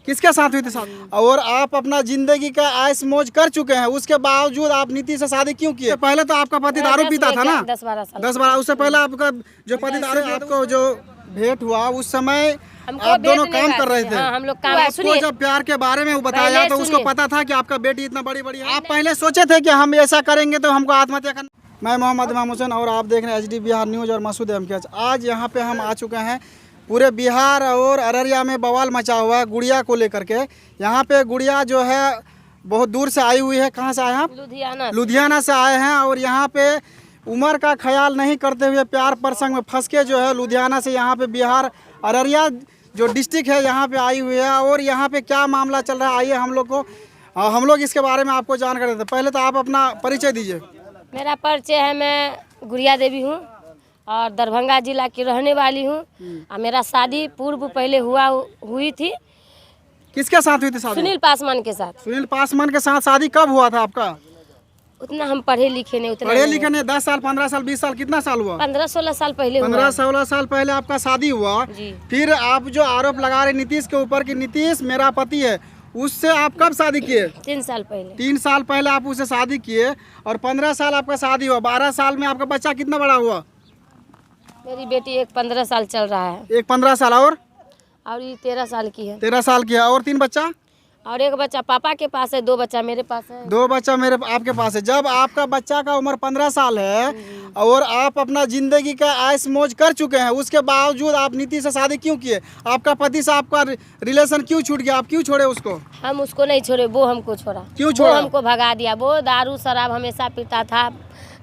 किसके साथ हुई थी शादी? और आप अपना जिंदगी का ऐश मौज कर चुके हैं, उसके बावजूद आप नीति से शादी क्यों किए? पहले तो आपका पति दारू पीता था ना, 10-12 साल। 10-12, उससे पहले आपका जो पति दारू, आपको जो भेंट हुआ उस समय आप दोनों काम कर रहे थे। हाँ, हम लोग काम। आपको जब प्यार के बारे में बताया तो उसको पता था कि आपका बेटी इतना बड़ी है? आप पहले सोचे थे कि हम ऐसा करेंगे तो हमको आत्महत्या करना? मैं मोहम्मद इमाम हुसैन और आप देख रहे हैं HD बिहार न्यूज़ और मसूद एमकेएच। आज यहाँ पे हम आ चुके हैं, पूरे बिहार और अररिया में बवाल मचा हुआ है गुड़िया को लेकर के। यहाँ पे गुड़िया जो है बहुत दूर से आई हुई है। कहाँ से आए हैं आप? लुधियाना से आए हैं। और यहाँ पे उम्र का ख्याल नहीं करते हुए प्यार प्रसंग में फंस के जो है लुधियाना से यहाँ पे बिहार अररिया जो डिस्ट्रिक्ट है यहाँ पे आई हुई है। और यहाँ पे क्या मामला चल रहा है, आइए हम लोग इसके बारे में आपको जानकारी देते हैं। पहले तो आप अपना परिचय दीजिए। मेरा परिचय है, मैं गुड़िया देवी हूँ और दरभंगा जिला की रहने वाली हूँ। और मेरा शादी पूर्व पहले हुई थी। किसके साथ हुई थी शादी? सुनील पासवान के साथ। सुनील पासवान के साथ शादी कब हुआ था आपका? उतना हम पढ़े लिखे नहीं, पढ़े लिखे नहीं। 10 साल, 15 साल, 20 साल, कितना साल हुआ? 15-16 साल पहले। 15-16 साल पहले आपका शादी हुआ जी। फिर आप जो आरोप लगा रहे नीतीश के ऊपर कि नीतीश मेरा पति है, उससे आप कब शादी किए? 3 साल पहले। 3 साल पहले आप उससे शादी किए और 15 साल आपका शादी हुआ। 12 साल में आपका बच्चा कितना बड़ा हुआ? मेरी बेटी एक 15 साल चल रहा है। एक 15 साल और ये 13 साल की है। 13 साल की है। और 3 बच्चा? और एक बच्चा पापा के पास है, 2 बच्चा मेरे पास है। 2 बच्चा आपके पास है। जब आपका बच्चा का उम्र 15 साल है और आप अपना जिंदगी का ऐश मौज कर चुके हैं, उसके बावजूद आप नीति से शादी क्यों किए? आपका पति से आपका रिलेशन क्यों छूट गया? आप क्यों छोड़े उसको? हम उसको नहीं छोड़े, वो हमको छोड़ा। क्यों छोड़ा? वो हमको भगा दिया। वो दारू शराब हमेशा पीता था,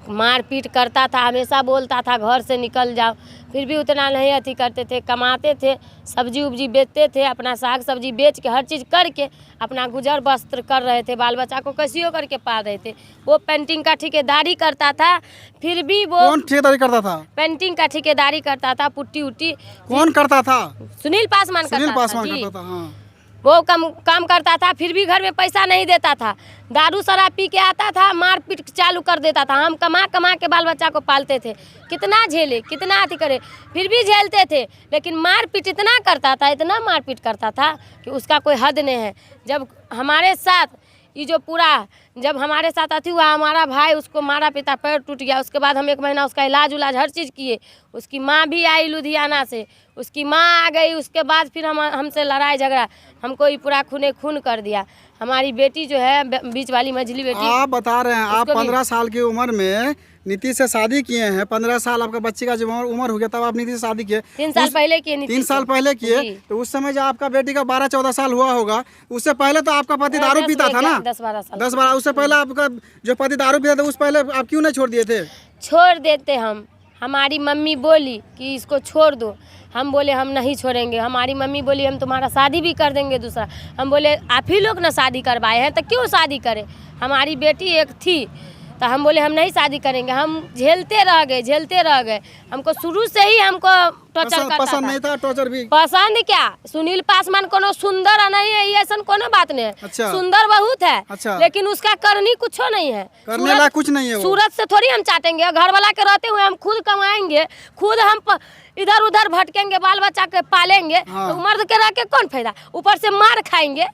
मारपीट करता था, हमेशा बोलता था घर से निकल जाओ। फिर भी उतना नहीं अति करते थे, कमाते थे, सब्जी उब्जी बेचते थे, अपना साग सब्जी बेच के हर चीज़ करके अपना गुजर बस्त्र कर रहे थे। बाल बच्चा को कैसियो करके पाल रहे थे। वो पेंटिंग का ठेकेदारी करता था। फिर भी वो कौन ठेकेदारी करता था? पेंटिंग का ठेकेदारी करता था। पुट्टी उट्टी कौन करता था? सुनील पासवान सुनील पासवान जी। करता था। हाँ। वो काम करता था। फिर भी घर में पैसा नहीं देता था, दारू शराब पी के आता था, मार पीट चालू कर देता था। हम कमा के बाल बच्चा को पालते थे। कितना झेले, कितना अति करे, फिर भी झेलते थे। लेकिन मार पीट इतना करता था, इतना मार पीट करता था कि उसका कोई हद नहीं है। जब हमारे साथ ये जो पूरा जब हमारे साथ अति हुआ, हमारा भाई उसको मारा पीता, पैर टूट गया। उसके बाद हम 1 महीना उसका इलाज उलाज हर चीज़ किए। उसकी माँ भी आई लुधियाना से, उसकी माँ आ गई। उसके बाद फिर हमसे लड़ाई झगड़ा, हमको ये पूरा खूने खून कर दिया। हमारी बेटी जो है बीच वाली मझली बेटी। आप बता रहे हैं आप 15 साल की उम्र में नीतीश से शादी किए हैं। 15 साल आपका बच्चे का जब उम्र हो गया तब आप नीतीश से शादी किए। 3 साल पहले किए। 3 साल पहले किए तो उस समय जब आपका बेटी का 12-14 साल हुआ होगा, उससे पहले तो आपका पति दारू पीता था ना? 10-12 साल। 10-12 उससे पहले आपका जो पति दारू पीता था, उस पहले आप क्यों नहीं छोड़ दिए थे? छोड़ देते हम। हमारी मम्मी बोली कि इसको छोड़ दो। हम बोले हम नहीं छोड़ेंगे। हमारी मम्मी बोली हम तुम्हारा शादी भी कर देंगे दूसरा। हम बोले आप ही लोग ना शादी करवाए हैं तो क्यों शादी करें? हमारी बेटी एक थी तो हम बोले हम नहीं शादी करेंगे। हम झेलते रह गए। हमको शुरू से ही हमको टॉर्चर करता पसंद नहीं था। टॉर्चर भी पसंद क्या? सुनील पासवान कोनो सुंदर नहीं है, ये ऐसा कोनो बात नहीं है। अच्छा। सुंदर बहुत है। अच्छा। लेकिन उसका करनी कुछ नहीं है, करने लायक कुछ नहीं है वो। सूरत से थोड़ी हम चाटेंगे। घर वाला के रहते हुए हम खुद कमाएंगे, खुद हम इधर उधर भटकेंगे, बाल बच्चा के पालेंगे। हाँ। तो मर्द के रह के कौन फायदा? ऊपर से मार खाएंगे।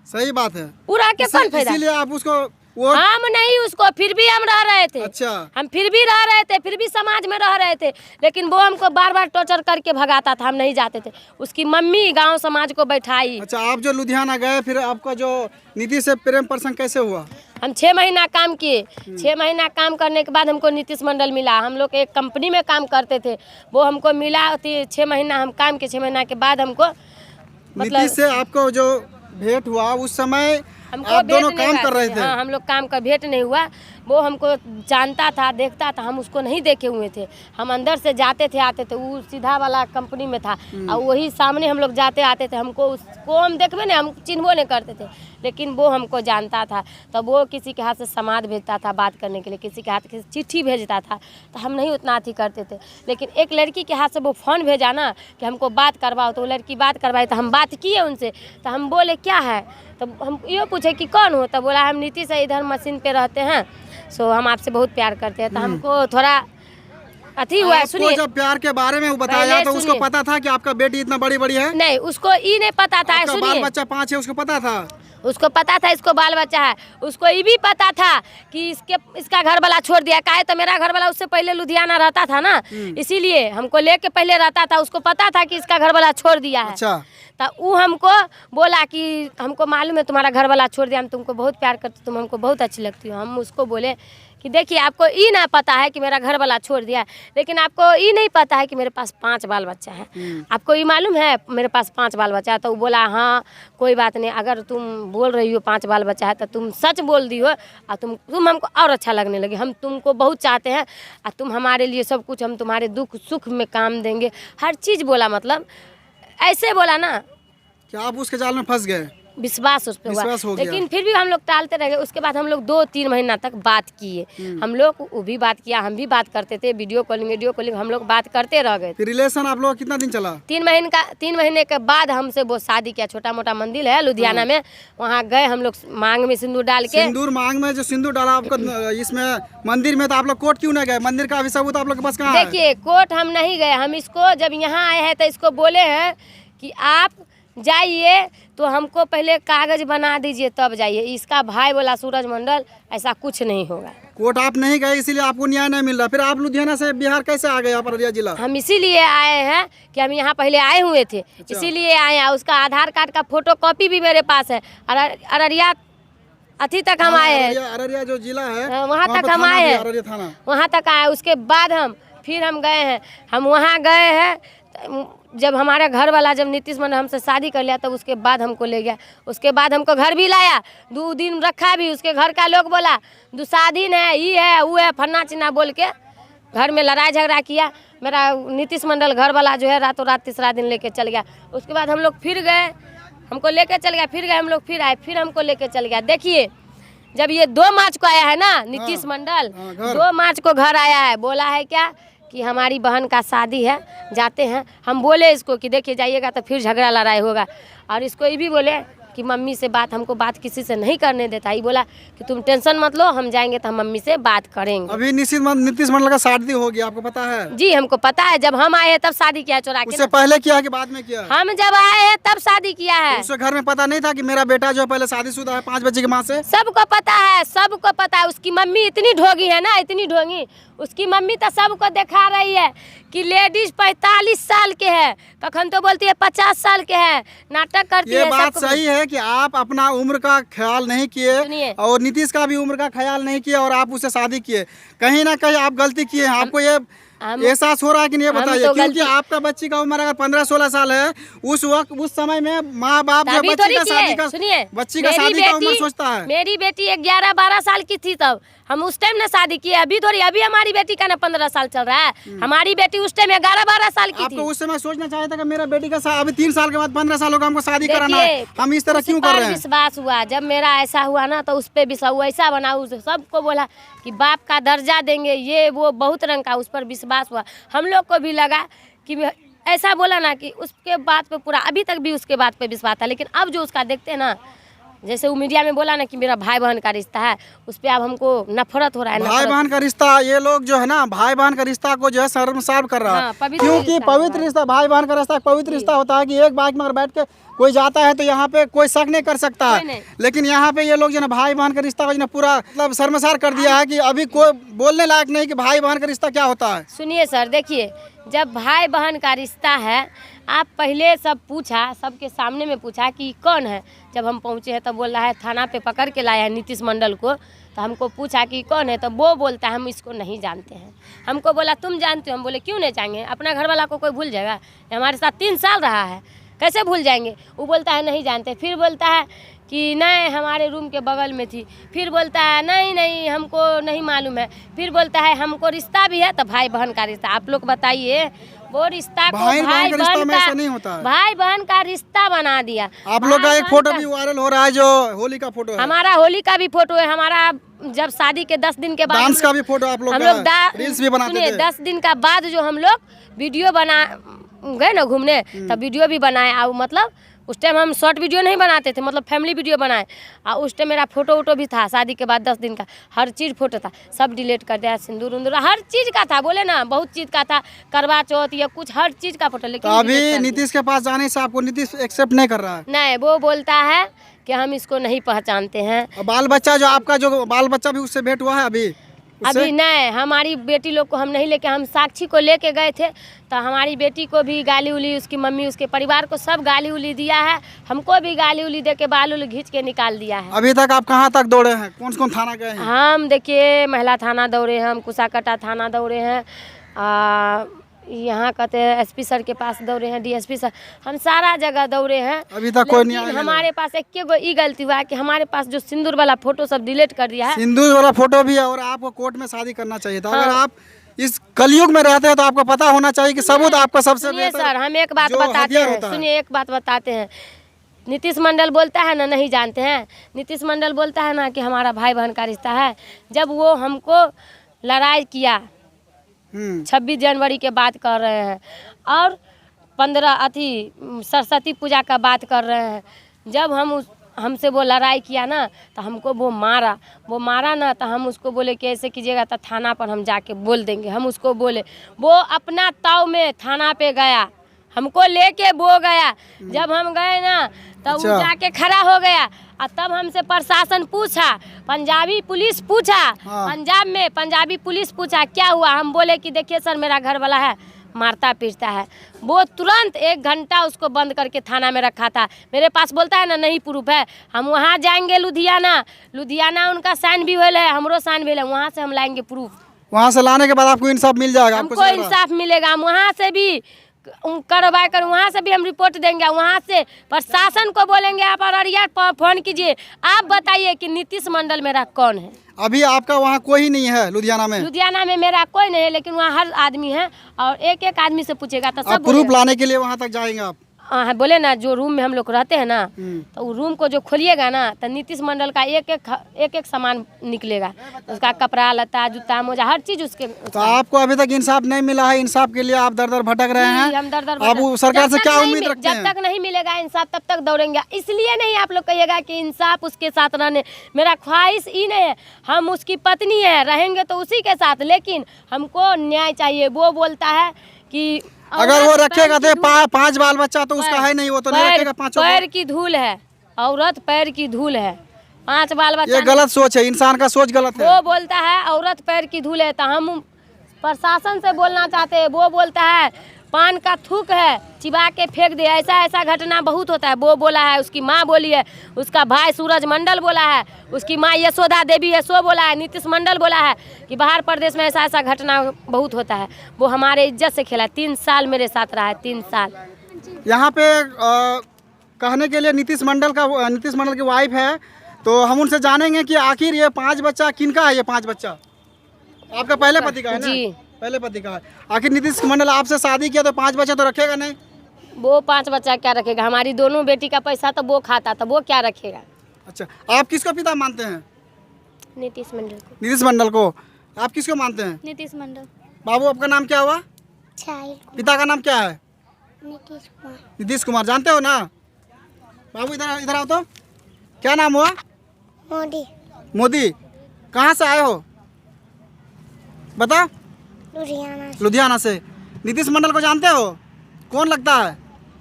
सही बात है। पूरा के कौन फायदा? इसीलिए आप उसको हम नहीं उसको, फिर भी हम रह रहे थे। अच्छा। हम फिर भी रह रहे थे, फिर भी समाज में रह रहे थे। लेकिन वो हमको बार बार टॉर्चर करके भगाता था, हम नहीं जाते थे। उसकी मम्मी गांव समाज को बैठाई। अच्छा, आप जो लुधियाना गए फिर आपका जो नीतीश से प्रेम प्रसंग कैसे हुआ? हम 6 महीना काम किए। 6 महीना काम करने के बाद हमको नीतीश मंडल मिला। हम लोग एक कंपनी में काम करते थे, वो हमको मिला। 6 महीना हम काम किए। 6 महीना के बाद हमको नीतीश से आपको जो भेंट हुआ उस समय आप दोनों काम कर रहे थे? हाँ, हम लोग काम का भेंट नहीं हुआ। वो हमको जानता था, देखता था, हम उसको नहीं देखे हुए थे। हम अंदर से जाते थे आते थे, वो सीधा वाला कंपनी में था और वही सामने हम लोग जाते आते थे। हमको उसको हम देखबे नहीं, हम चिन्हबो नहीं करते थे। लेकिन वो हमको जानता था। तब वो किसी के हाथ से समाद भेजता था बात करने के लिए, किसी के हाथ से चिट्ठी भेजता था। तो हम नहीं उतना अथी करते थे। लेकिन एक लड़की के हाथ से वो फ़ोन भेजा ना कि हमको बात करवाओ, तो वो लड़की बात करवाई। तो हम बात किए उनसे। तो हम बोले क्या है? तो हम ये पूछे कि कौन हो? तो बोला हम नीतीश से इधर मशीन पे रहते हैं, सो हम आपसे बहुत प्यार करते हैं। तो हमको थोड़ा अथी हुआ है। आपको सुनिए, जब प्यार के बारे में वो बताया पहले तो उसको सुनिए। पता था कि आपका बेटी इतना बड़ी बड़ी है? नहीं, उसको ये नहीं पता था। आपका बाल सुनिए, बच्चा 5 है, उसको पता था? उसको पता था इसको बाल बच्चा है। उसको ये भी पता था कि इसका घर वाला छोड़ दिया। काहे तो मेरा घर वाला उससे पहले लुधियाना रहता था ना, इसीलिए हमको लेके पहले रहता था। उसको पता था कि इसका घर वाला छोड़ दिया है। अच्छा, तो वो हमको बोला कि हमको मालूम है तुम्हारा घर वाला छोड़ दिया, हम तुमको बहुत प्यार करते, तुम हमको बहुत अच्छी लगती हो। हम उसको बोले कि देखिए, आपको ये ना पता है कि मेरा घर वाला छोड़ दिया है, लेकिन आपको ये नहीं पता है कि मेरे पास 5 बाल बच्चा है। आपको ये मालूम है मेरे पास 5 बाल बच्चा है? तो वो बोला हाँ कोई बात नहीं, अगर तुम बोल रही हो 5 बाल बच्चा है तो तुम सच बोल दी हो और तुम हमको और अच्छा लगने लगे। हम तुमको बहुत चाहते हैं और तुम हमारे लिए सब कुछ, हम तुम्हारे दुख सुख में काम देंगे, हर चीज़ बोला। मतलब ऐसे बोला ना, क्या आप उसके जाल में फंस गए? विश्वास उस पर हुआ। विश्वास हो गया। लेकिन फिर भी हम लोग टालते रह गए। उसके बाद हम लोग 2-3 महीना तक बात किए। हम लोग वो भी बात किया, हम भी बात करते थे, वीडियो कॉलिंग हम लोग बात करते रह गए। फिर रिलेशन आप लोग कितना दिन चला? 3 महीने के बाद हमसे वो शादी किया। छोटा मोटा मंदिर है लुधियाना में, वहाँ गए हम लोग, मांग में सिंदूर डाल के। सिंदूर मांग में जो सिंदूर डाला आपको इसमें मंदिर में, तो आप लोग कोर्ट क्यों नहीं गए? मंदिर का अभी सबूत आप लोग के पास कहाँ है? देखिए, कोर्ट हम नहीं गए। हम इसको जब यहाँ आए हैं तो इसको बोले हैं कि आप जाइए तो हमको पहले कागज बना दीजिए तब जाइए। इसका भाई बोला सूरज मंडल ऐसा कुछ नहीं होगा। कोर्ट आप नहीं गए इसीलिए आपको न्याय नहीं मिल रहा। फिर आप लुधियाना से बिहार कैसे आ गए आप अररिया जिला? हम इसीलिए आए हैं कि हम यहाँ पहले आए हुए थे, इसीलिए आए हैं। उसका आधार कार्ड का फोटो कॉपी भी मेरे पास है। अररिया अथी तक हम आए हैं, अररिया जो जिला है वहाँ तक हम आए हैं, अररिया थाना वहाँ तक आए। उसके बाद हम गए हैं, हम वहाँ गए हैं। जब हमारा घर वाला, जब नीतीश मंडल हमसे शादी कर लिया, तब उसके बाद हमको ले गया। उसके बाद हमको घर भी लाया, 2 दिन रखा भी। उसके घर का लोग बोला दुसाधीन है, ये है वो है, फन्ना चिन्ना बोल के घर में लड़ाई झगड़ा किया। मेरा नीतीश मंडल घर वाला जो है रातों रात तीसरा दिन लेके चल गया। उसके बाद हम लोग फिर गए, हमको लेके चल गया। फिर गए हम लोग, फिर आए, फिर हमको लेके चल गया। देखिए, जब ये 2 मार्च को आया है ना नीतीश मंडल, 2 मार्च को घर आया है, बोला है क्या कि हमारी बहन का शादी है, जाते हैं। हम बोले इसको कि देखिए जाइएगा तो फिर झगड़ा लड़ाई होगा। और इसको ये भी बोले कि मम्मी से बात, हमको बात किसी से नहीं करने देता। ये बोला कि तुम टेंशन मत लो, हम जाएंगे तो हम मम्मी से बात करेंगे। अभी नीतीश मंडल का शादी हो गया, आपको पता है? जी हमको पता है। जब हम आए हैं तब शादी किया, चोरा के। उससे पहले किया कि बाद में किया? हम जब आए हैं तब शादी किया है। उसके घर में पता नहीं था कि मेरा बेटा जो पहले शादीशुदा है 5 बच्चे की माँ से? सबको पता है, सबको पता है। उसकी मम्मी इतनी ढोंगी है ना, इतनी ढोंगी। उसकी मम्मी तो सबको दिखा रही है कि लेडीज 45 साल के है, कखन तो बोलती है 50 साल के है, नाटक करती है। ये बात सही है कि आप अपना उम्र का ख्याल नहीं किए और नीतीश का भी उम्र का ख्याल नहीं किया और आप उससे शादी किए। कहीं ना कहीं आप गलती किए हैं। आपको ये एहसास हो रहा है कि नहीं, बताइए। तो क्योंकि आपका बच्ची का उम्र अगर 15-16 साल है, उस वक्त उस समय में माँ बाप जो बच्ची का शादी का उम्र सोचता है। मेरी बेटी 11-12 साल की थी तब हम उस टाइम ना शादी किए। अभी थोड़ी, अभी हमारी बेटी का ना 15 साल चल रहा है। हमारी बेटी उस टाइम 11-12 साल की थी। आपको उस समय सोचना चाहिए था कि मेरा बेटी का अभी 3 साल के बाद 15 साल होगा, हमको शादी कराना है। हम इस तरह क्यों कर रहे हैं? विश्वास हुआ जब मेरा ऐसा हुआ ना, तो उस पे विश्वास ऐसा बना, सबको बोला कि बाप का दर्जा देंगे, ये वो बहुत रंग का, उस पर विश्वास हुआ। हम लोग को भी लगा कि ऐसा बोला ना कि उसके बात पे पूरा, अभी तक भी उसके बात पे विश्वास था। लेकिन अब जो उसका देखते हैं ना, जैसे वो मीडिया में बोला ना कि मेरा भाई बहन का रिश्ता है, उस पर अब हमको नफरत हो रहा है। भाई बहन का रिश्ता, ये लोग जो है ना भाई बहन का रिश्ता को जो है शर्मसार कर रहा है। क्योंकि पवित्र रिश्ता, भाई बहन का रिश्ता पवित्र रिश्ता होता है कि एक बाइक में अगर बैठ के कोई जाता है तो यहाँ पे कोई शक नहीं कर सकता है। लेकिन यहाँ पे ये लोग जो है भाई बहन का रिश्ता को पूरा मतलब शर्मसार कर दिया है कि अभी कोई बोलने लायक नहीं कि भाई बहन का रिश्ता क्या होता है। सुनिए सर, देखिए, जब भाई बहन का रिश्ता है, आप पहले सब पूछा, सबके सामने में पूछा कि कौन है। जब हम पहुँचे हैं तब बोल रहा है थाना पे पकड़ के लाया है नीतीश मंडल को। तो हमको पूछा कि कौन है, तो वो बोलता है हम इसको नहीं जानते हैं। हमको बोला तुम जानते हो? हम बोले क्यों नहीं जाएंगे, अपना घर वाला को कोई भूल जाएगा? हमारे साथ 3 साल रहा है, कैसे भूल जाएंगे? वो बोलता है नहीं जानते। फिर बोलता है कि नहीं हमारे रूम के बगल में थी। फिर बोलता है नहीं हमको नहीं मालूम है। फिर बोलता है हमको रिश्ता भी है। तो भाई बहन का रिश्ता, आप लोग बताइए, वो रिश्ता को भाई बहन का रिश्ता बना दिया। आप लोग का एक फोटो भी वायरल हो रहा है जो होली का फोटो है। हमारा होली का भी फोटो है। हमारा जब शादी के 10 दिन के बाद डांस का भी फोटो आप लोग रील्स भी बनाते थे। 10 दिन का बाद जो हम लोग वीडियो बना गए ना घूमने, तब वीडियो भी बनाए। मतलब उस टाइम हम शॉर्ट वीडियो नहीं बनाते थे, मतलब फैमिली वीडियो बनाए। और उस टाइम मेरा फोटो वोटो भी था, शादी के बाद 10 दिन का हर चीज़ फोटो था, सब डिलीट कर दिया। सिंदूर उंदूर हर चीज़ का था, बोले ना बहुत चीज़ का था, करवा चौथ या कुछ हर चीज़ का फोटो। लेकिन तो अभी नीतीश के पास जाने से आपको नीतीश एक्सेप्ट नहीं कर रहा है? नहीं, वो बोलता है कि हम इसको नहीं पहचानते हैं। और बाल बच्चा जो आपका जो बाल बच्चा भी उससे भेंट हुआ है अभी? अभी नहीं, हमारी बेटी लोग को हम नहीं लेके, हम साक्षी को लेके गए थे तो हमारी बेटी को भी गाली उली, उसकी मम्मी उसके परिवार को सब गाली उली दिया है, हमको भी गाली उली दे के बाल उल घींच के निकाल दिया है। अभी तक आप कहाँ तक दौड़े हैं, कौन कौन थाना गए हैं? हम देखिए महिला थाना दौड़े हैं, हम कुसाकटा थाना दौड़े हैं, यहाँ कहते हैं एसपी सर के पास दौड़े हैं, डीएसपी सर, हम सारा जगह दौड़े हैं। अभी तक कोई नहीं लेकिन आया? हमारे पास एक गो ई गलती हुआ है कि हमारे पास जो सिंदूर वाला फोटो सब डिलीट कर दिया है। सिंदूर वाला फोटो भी है और आपको कोर्ट में शादी करना चाहिए था। अगर आप इस कलयुग में रहते हैं तो आपको पता होना चाहिए कि सबूत आपका सबसे सुनिए बेहतर सर, हम एक बात जो बताते हथियार हैं, होता है। सुनिए एक बात बताते हैं। नीतीश मंडल बोलता है ना, नहीं जानते हैं, नीतीश मंडल बोलता है ना कि हमारा भाई बहन का रिश्ता है। जब वो हमको लड़ाई किया 26 जनवरी के बात कर रहे हैं और 15 सरस्वती पूजा का बात कर रहे हैं, जब हमसे वो लड़ाई किया ना तो हमको वो मारा ना, तो हम उसको बोले कि ऐसे कीजिएगा तो थाना पर हम जाके बोल देंगे। हम उसको बोले, वो अपना ताव में थाना पे गया, हमको लेके वो गया। जब हम गए ना तब वो जाके खड़ा हो गया और तब हमसे प्रशासन पूछा, पंजाबी पुलिस पूछा, पंजाब में पंजाबी पुलिस पूछा क्या हुआ। हम बोले कि देखिए सर मेरा घर वाला है, मारता पीटता है। वो तुरंत 1 घंटा उसको बंद करके थाना में रखा था। मेरे पास बोलता है ना नहीं प्रूफ है, हम वहाँ जाएंगे लुधियाना उनका साइन भी हुआ है, हमरो साइन भी है, वहाँ से हम लाएंगे प्रूफ। वहाँ से लाने के बाद आपको इंसाफ मिल जाएगा? हमको इंसाफ मिलेगा, हम वहाँ से भी कार्रवाई कर, वहाँ से भी हम रिपोर्ट देंगे, वहाँ से प्रशासन को बोलेंगे आप अररिया फोन कीजिए, आप बताइए कि नीतीश मंडल मेरा कौन है। अभी आपका वहाँ कोई नहीं है लुधियाना में? लुधियाना में मेरा कोई नहीं है, लेकिन वहाँ हर आदमी है और एक एक आदमी से पूछेगा तो सब प्रूफ लाने के लिए वहाँ तक जाएंगे आप? हाँ, बोले ना जो रूम में हम लोग रहते हैं ना, तो रूम को जो खोलिएगा ना तो नीतीश मंडल का एक एक सामान निकलेगा, उसका कपड़ा लता जूता मोजा हर चीज उसके। तो आपको अभी तक इंसाफ नहीं मिला है, इंसाफ के लिए आप दर भटक रहे हैं? हम दर आप सरकार से क्या उम्मीद रखते हैं? जब तक नहीं मिलेगा इंसाफ तब तक दौड़ेंगे। इसलिए नहीं आप लोग कहिएगा कि इंसाफ उसके साथ रहने, मेरा ख्वाहिश ही नहीं है, हम उसकी पत्नी है, रहेंगे तो उसी के साथ, लेकिन हमको न्याय चाहिए। वो बोलता है कि अगर वो रखेगा तो 5 बाल बच्चा तो उसका है नहीं, वो तो नहीं रखेगा 5। पैर की धूल है, औरत पैर की धूल है, 5 बाल बच्चा। ये गलत सोच है, इंसान का सोच गलत है। वो बोलता है औरत पैर की धूल है, तो हम प्रशासन से बोलना चाहते हैं। वो बोलता है पान का थूक है, चिबा के फेंक दे, ऐसा घटना बहुत होता है। वो बोला है, उसकी माँ बोली है, उसका भाई सूरज मंडल बोला है, उसकी माँ यशोदा देवी है सो बोला है, नीतीश मंडल बोला है कि बाहर प्रदेश में ऐसा घटना बहुत होता है। वो हमारे इज्जत से खेला, 3 साल मेरे साथ रहा है, 3 साल। यहाँ पे कहने के लिए नीतीश मंडल की वाइफ है, तो हम उनसे जानेंगे कि आखिर ये 5 बच्चा किनका है? ये 5 बच्चा आपका पहले पति का है ना? जी, पहले पति का है। आखिर नीतीश मंडल आपसे शादी किया तो 5 बच्चा तो रखेगा नहीं? वो 5 बच्चा क्या रखेगा? हमारी दोनों बेटी का पैसा तो वो खाता था, वो क्या रखेगा? अच्छा, आप किसको पिता मानते हैं? नीतीश मंडल को। नीतीश मंडल को। आप किसको मानते हैं? नीतीश मंडल। बाबू आपका नाम क्या हुआ? पिता का नाम क्या है? नीतीश कुमार। जानते हो ना? बाबू इधर आओ तो। क्या नाम हुआ? मोदी। कहाँ से आए हो बता? लुधियाना से। नीतीश मंडल को जानते हो? कौन लगता है?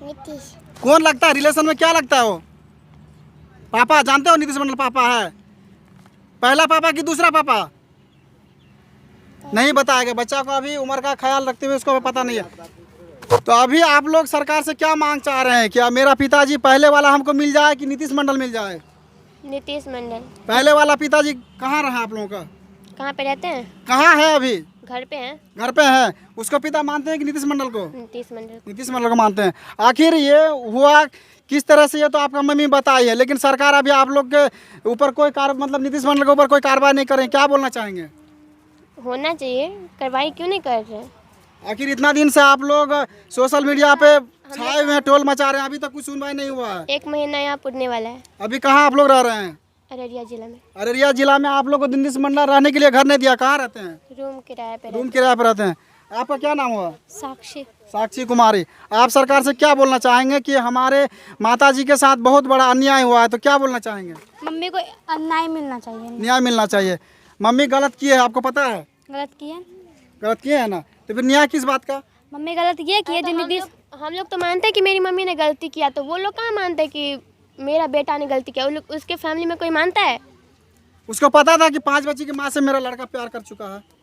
नीतीश। कौन लगता है? रिलेशन में क्या लगता है वो? पापा। जानते हो नीतीश मंडल पापा है? पहला पापा कि दूसरा पापा? नहीं बताएगा। बच्चा को अभी उम्र का ख्याल रखते हुए उसको पता नहीं है। तो अभी आप लोग सरकार से क्या मांग चाह रहे हैं? क्या मेरा पिताजी पहले वाला हमको मिल जाए कि नीतीश मंडल मिल जाए? नीतीश मंडल। पहले वाला पिताजी कहाँ रहा आप लोगों का? कहाँ पे रहते हैं? कहाँ है अभी? घर पे हैं। घर पे है। उसको पिता मानते हैं कि नीतीश मंडल को? नीतीश मंडल को मानते हैं। आखिर ये हुआ किस तरह से, ये तो आपका मम्मी बताई है, लेकिन सरकार अभी आप लोग के ऊपर कोई मतलब नीतीश मंडल के ऊपर कोई कार्रवाई नहीं करें, क्या बोलना चाहेंगे? होना चाहिए, कार्रवाई क्यों नहीं कर रहे? आखिर इतना दिन से आप लोग सोशल मीडिया पे छाए हुए हैं, टोल मचा रहे हैं, अभी तक कुछ सुनवाई नहीं हुआ है। 1 महीना यहाँ पुरने वाला है। अभी कहाँ आप लोग रह रहे हैं? अररिया जिला में। अररिया जिला में आप लोग को नीतीश मंडल रहने के लिए घर नहीं दिया, कहाँ रहते हैं? रूम किराए पे रहते हैं। आपका क्या नाम हुआ? साक्षी। साक्षी कुमारी। आप सरकार से क्या बोलना चाहेंगे कि हमारे माताजी के साथ बहुत बड़ा अन्याय हुआ है, तो क्या बोलना चाहेंगे? मम्मी को न्याय मिलना चाहिए। न्याय मिलना चाहिए। मम्मी गलत की है, आपको पता है? गलत किया। गलत किए है ना, तो फिर न्याय किस बात का? मम्मी गलत ये किया जो नीतीश। हम लोग तो मानते हैं कि मेरी मम्मी ने गलती किया, तो वो लोग कहाँ मानते हैं कि मेरा बेटा ने गलती किया? वो लोग, उसके फैमिली में कोई मानता है? उसको पता था कि 5 बच्चे की माँ से मेरा लड़का प्यार कर चुका है?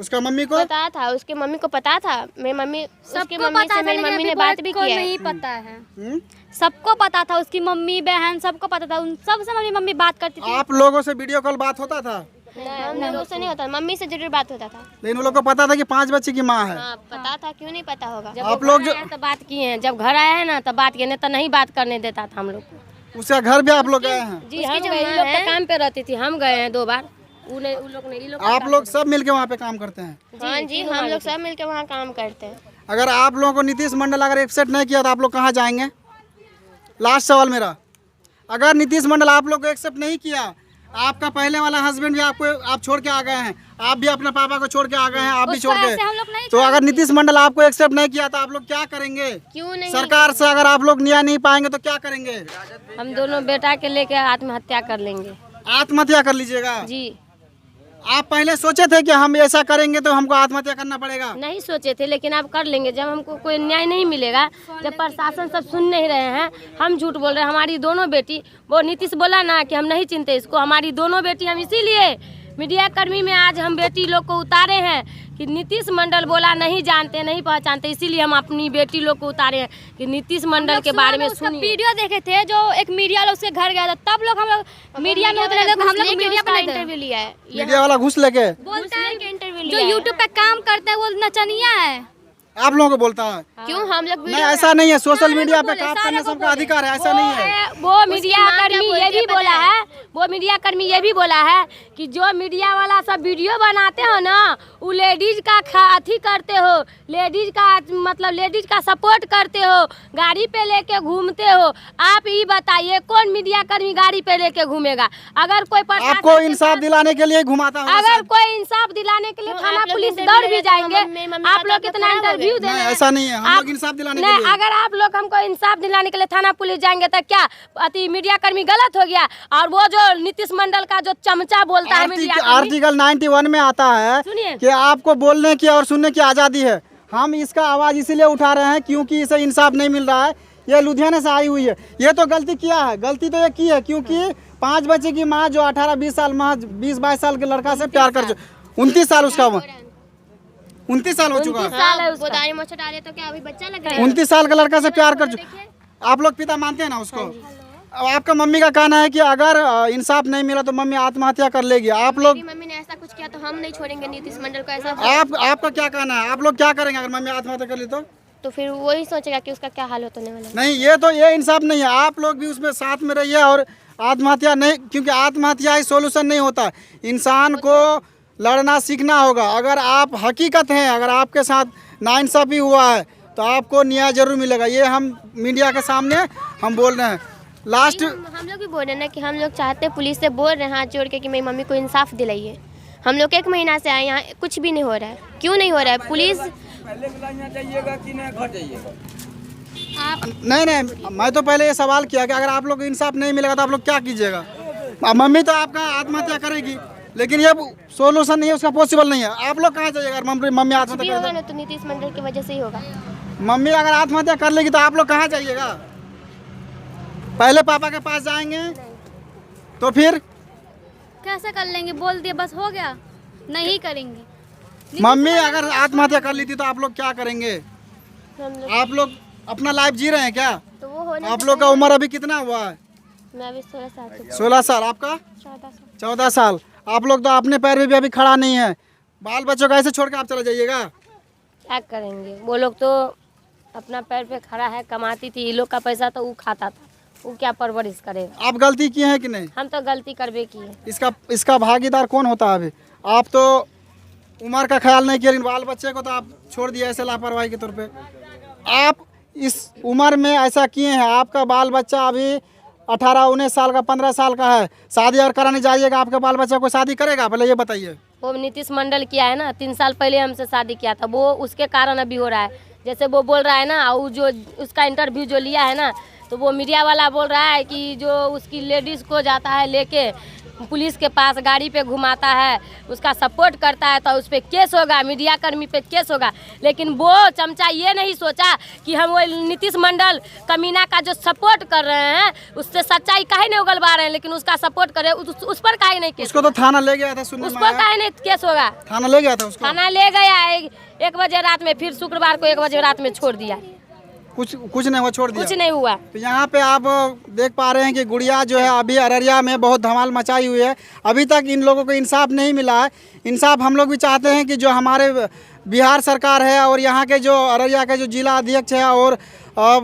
उसका मम्मी को पता था, उसके मम्मी को पता था। मेरी मम्मी, उसकी मम्मी पता से था, मेरी लेकिन मम्मी अभी ने बात भी बहुत को किया नहीं है। पता है। सबको पता था, उसकी मम्मी बहन सबको पता था, उन सब से मम्मी बात करती थी। आप लोगों से वीडियो कॉल बात होता था? हम लोगों से नहीं होता, मम्मी से जरूर बात होता था। लेकिन उन लोग को पता था कि 5 बच्चे की माँ है। हाँ, पता था, क्यों नहीं पता होगा? जब आप वो लोग घर जो- आया तो बात किए हैं, जब घर आया है ना तब बात किए, नहीं तो नहीं बात करने देता था हम लोग को। उसका घर भी आप लोग गए हैं? जी उसकी हम जो गए, माँ ये लोग है- तो काम पे रहती थी, हम गए हैं 2 बार। उन लोग ने, ये लोग आप लोग सब मिलके वहाँ पे काम करते हैं? हाँ जी, हम लोग सब मिलकर वहाँ काम करते हैं। अगर आप लोगों को नीतीश मंडल अगर एक्सेप्ट नहीं किया तो आप लोग कहाँ जाएंगे? लास्ट सवाल मेरा, अगर नीतीश मंडल आप लोग को एक्सेप्ट नहीं किया, आपका पहले वाला हस्बैंड भी आपको आप छोड़ के आ गए हैं, आप भी अपने पापा को छोड़ के आ गए हैं, आप भी छोड़ ऐसे हम लोग के, नहीं तो अगर नीतीश मंडल आपको एक्सेप्ट नहीं किया तो आप लोग क्या करेंगे? क्यों नहीं? सरकार से अगर आप लोग न्याय नहीं पाएंगे तो क्या करेंगे? हम दोनों बेटा के लेके आत्महत्या कर लेंगे। आत्महत्या कर लीजिएगा? जी आप पहले सोचे थे कि हम ऐसा करेंगे तो हमको आत्महत्या करना पड़ेगा? नहीं सोचे थे, लेकिन अब कर लेंगे। जब हमको कोई न्याय नहीं मिलेगा, जब प्रशासन सब सुन नहीं रहे हैं, हम झूठ बोल रहे हैं। हमारी दोनों बेटी, वो नीतीश बोला ना कि हम नहीं चिंते इसको, हमारी दोनों बेटी, हम इसीलिए मीडिया कर्मी में आज हम बेटी लोग को उतारे हैं कि नीतीश मंडल बोला नहीं जानते नहीं पहचानते, इसीलिए हम अपनी बेटी लोग को उतारे हैं कि नीतीश मंडल के बारे में उसका सुनिए। वीडियो देखे थे जो एक मीडिया लोग उसके घर गया था, तब लोग हम लोग मीडिया में उतरे, हम लोग मीडिया पर इंटरव्यू लिया है। मीडिया वाला घूस लेके बोलते हैं इंटरव्यू जो लिया है। यूट्यूब पे काम करते हैं वो नचनिया है। आप लोगों को बोलता है? क्यों हम लोग नहीं, ऐसा नहीं है। सोशल मीडिया पे काम करने सबका अधिकार है, ऐसा नहीं है। वो मीडिया कर्मी ये भी बोला है, वो मीडिया कर्मी ये भी बोला है कि जो मीडिया वाला सब वीडियो बनाते हो ना, वो लेडीज का अथी करते हो, लेडीज का मतलब लेडीज का सपोर्ट करते हो, गाड़ी पे लेके घूमते हो। आप ये बताइए कौन मीडिया कर्मी गाड़ी पे लेके घूमेगा? अगर कोई प्रशासन आपको के इंसाफ पास- दिलाने के लिए घुमाता होगा अगर शायद। कोई इंसाफ दिलाने के लिए क्यों थाना आप लोग पुलिस इंटरव्यू दौड़ भी ले रहे थे? जाएंगे। मम्मी आप पापा लोग तो कितना खराब हो गए। इंटरव्यू दे नहीं, रहे हैं। ऐसा नहीं है। हम लोग इंसाफ दिलाने के नहीं, लिए। अगर आप लोग हमको इंसाफ दिलाने के लिए थाना पुलिस जाएंगे तो क्या अति मीडिया कर्मी गलत हो गया? और वो जो नीतीश मंडल का जो चमचा बोलता है मीडिया कर्मी, आर्टिकल 91 में आता है सुनिए। कि आपको बोलने की और सुनने की आज़ादी है। हम इसका आवाज़ इसीलिए उठा रहे हैं क्योंकि इसे इंसाफ नहीं मिल रहा है। ये लुधियाना से आई हुई है। ये तो गलती किया है, गलती तो ये की है क्योंकि 5 बच्चे की माँ जो 18-20 साल, 20-22 साल के लड़का से प्यार कर 29 साल उसका उम्र, 29 साल हो चुका है। साल है उसका। गोदारी मोछ डाले तो क्या अभी बच्चा लग रहा है? 29 साल के लड़का से प्यार कर चुका। आप लोग पिता मानते हैं ना उसको? अब आपका मम्मी का कहना है कि अगर इंसाफ नहीं मिला तो मम्मी आत्महत्या कर लेगी। आप लोग, मेरी मम्मी ने ऐसा कुछ किया तो हम नहीं छोड़ेंगे नीतीश मंडल को। ऐसा आपका क्या कहना है? आप लोग क्या करेंगे अगर मम्मी आत्महत्या कर ली तो फिर वही सोचेगा कि उसका क्या हाल होने वाला है। नहीं, ये इंसाफ नहीं है। आप लोग भी उसमें साथ में रहिए और आत्महत्या नहीं, क्योंकि आत्महत्या ही सोल्यूशन नहीं होता। इंसान को लड़ना सीखना होगा। अगर आप हकीकत हैं, अगर आपके साथ नाइंसाफ़ी हुआ है तो आपको न्याय जरूर मिलेगा। ये हम मीडिया के सामने हम बोल रहे हैं। लास्ट हम लोग भी बोल रहे हैं ना कि हम लोग चाहते हैं, पुलिस से बोल रहे हैं हाथ जोड़ के कि मेरी मम्मी को इंसाफ दिलाइए। हम लोग 1 महीना से आए यहाँ, कुछ भी नहीं हो रहा है। क्यों नहीं हो रहा है? पुलिस नहीं, मैं तो पहले ये सवाल किया कि अगर आप लोग को इंसाफ नहीं मिलेगा तो आप लोग क्या कीजिएगा? अब मम्मी तो आपका आत्महत्या करेगी, लेकिन ये सोल्यूशन नहीं है, उसका पॉसिबल नहीं है। आप लोग कहाँ जाइएगा अगर मम्मी भी आत्महत्या होगा कर? ना तो नीतीश मंडल की वजह से ही होगा। मम्मी अगर आत्महत्या कर लेगी तो आप लोग कहाँ जाइएगा? पहले पापा के पास जाएंगे तो फिर कैसे कर लेंगे? बोल दिए बस हो गया, नहीं करेंगे। मम्मी अगर आत्महत्या कर ली थी तो आप लोग क्या करेंगे? हम लोग आप लोग अपना लाइफ जी रहे हैं क्या? तो वो होने आप लोग का उम्र अभी कितना हुआ है? मैं अभी 16 साल की 16 साल। आपका 14 साल। 14 साल। आप लोग तो अपने पैर में भी अभी खड़ा नहीं है। बाल बच्चों का ऐसे छोड़ के आप चले जाइएगा? क्या करेंगे? वो लोग तो अपना पैर पे खड़ा है, कमाती थी, ये लोग का पैसा तो वो खाता था, वो क्या परवरिश करेगा? आप गलती किए हैं कि नहीं? हम तो गलती करबे की है। इसका भागीदार कौन होता है? अभी आप तो उम्र का ख्याल नहीं किया, लेकिन बाल बच्चे को तो आप छोड़ दिया ऐसे लापरवाही के तौर पे। आप इस उम्र में ऐसा किए हैं। आपका बाल बच्चा अभी 18-19 साल का, 15 साल का है। शादी और कराने जाइएगा, आपके बाल बच्चा को शादी करेगा? पहले ये बताइए। वो नीतीश मंडल किया है ना, 3 साल पहले हमसे शादी किया था, वो उसके कारण अभी हो रहा है। जैसे वो बोल रहा है ना, और जो उसका इंटरव्यू जो लिया है ना, तो वो मीडिया वाला बोल रहा है कि जो उसकी लेडीज़ को जाता है लेके पुलिस के पास गाड़ी पे घुमाता है, उसका सपोर्ट करता है, तो उस पर केस होगा, मीडिया कर्मी पे केस होगा। लेकिन वो चमचा ये नहीं सोचा कि हम वो नीतीश मंडल कमीना का जो सपोर्ट कर रहे हैं उससे सच्चाई काहे नहीं उगलवा रहे हैं, लेकिन उसका सपोर्ट करे उस पर काहे नहीं केस। उसको तो थाना ले गया था, सुनने उस में पर आया। काहे नहीं केस होगा। थाना ले गया था उसको। थाना ले गया 1 बजे रात में, फिर शुक्रवार को 1 बजे रात में छोड़ दिया। कुछ नहीं हुआ, छोड़ दिया। कुछ नहीं हुआ। तो यहाँ पे आप देख पा रहे हैं कि गुड़िया जो है अभी अररिया में बहुत धमाल मचाई हुई है। अभी तक इन लोगों को इंसाफ नहीं मिला है। इंसाफ हम लोग भी चाहते हैं कि जो हमारे बिहार सरकार है और यहाँ के जो अररिया के जो जिला अध्यक्ष है और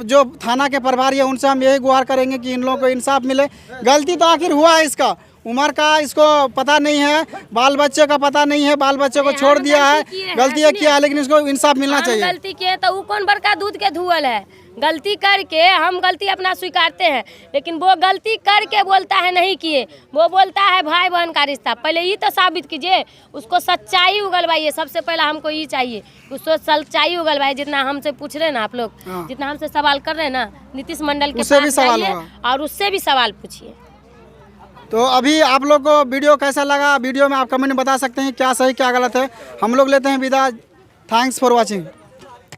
जो थाना के प्रभारी है, उनसे हम यही गुहार करेंगे कि इन लोगों को इंसाफ मिले। गलती तो आखिर हुआ है, इसका उम्र का इसको पता नहीं है, बाल बच्चे का पता नहीं है, बाल बच्चे को छोड़ दिया है, गलती किया है, लेकिन इसको इंसाफ मिलना चाहिए। गलती किए तो वो कौन बड़का दूध के धुअल है। गलती करके हम गलती अपना स्वीकारते हैं, लेकिन वो गलती करके बोलता है नहीं किए, वो बोलता है भाई बहन का रिश्ता। पहले ये तो साबित कीजिए, उसको सच्चाई उगलवाइए। सबसे पहले हमको ये चाहिए, उसको सच्चाई उगलवाइए। जितना हमसे पूछ रहे हैं ना आप लोग, जितना हमसे सवाल कर रहे हैं ना, नीतीश मंडल के उससे भी पास सवाल जाइए होगा। और उससे भी सवाल पूछिए। तो अभी आप लोग को वीडियो कैसा लगा, वीडियो में आप कमेंट में बता सकते हैं क्या सही क्या गलत है। हम लोग लेते हैं विदा। Thanks for watching.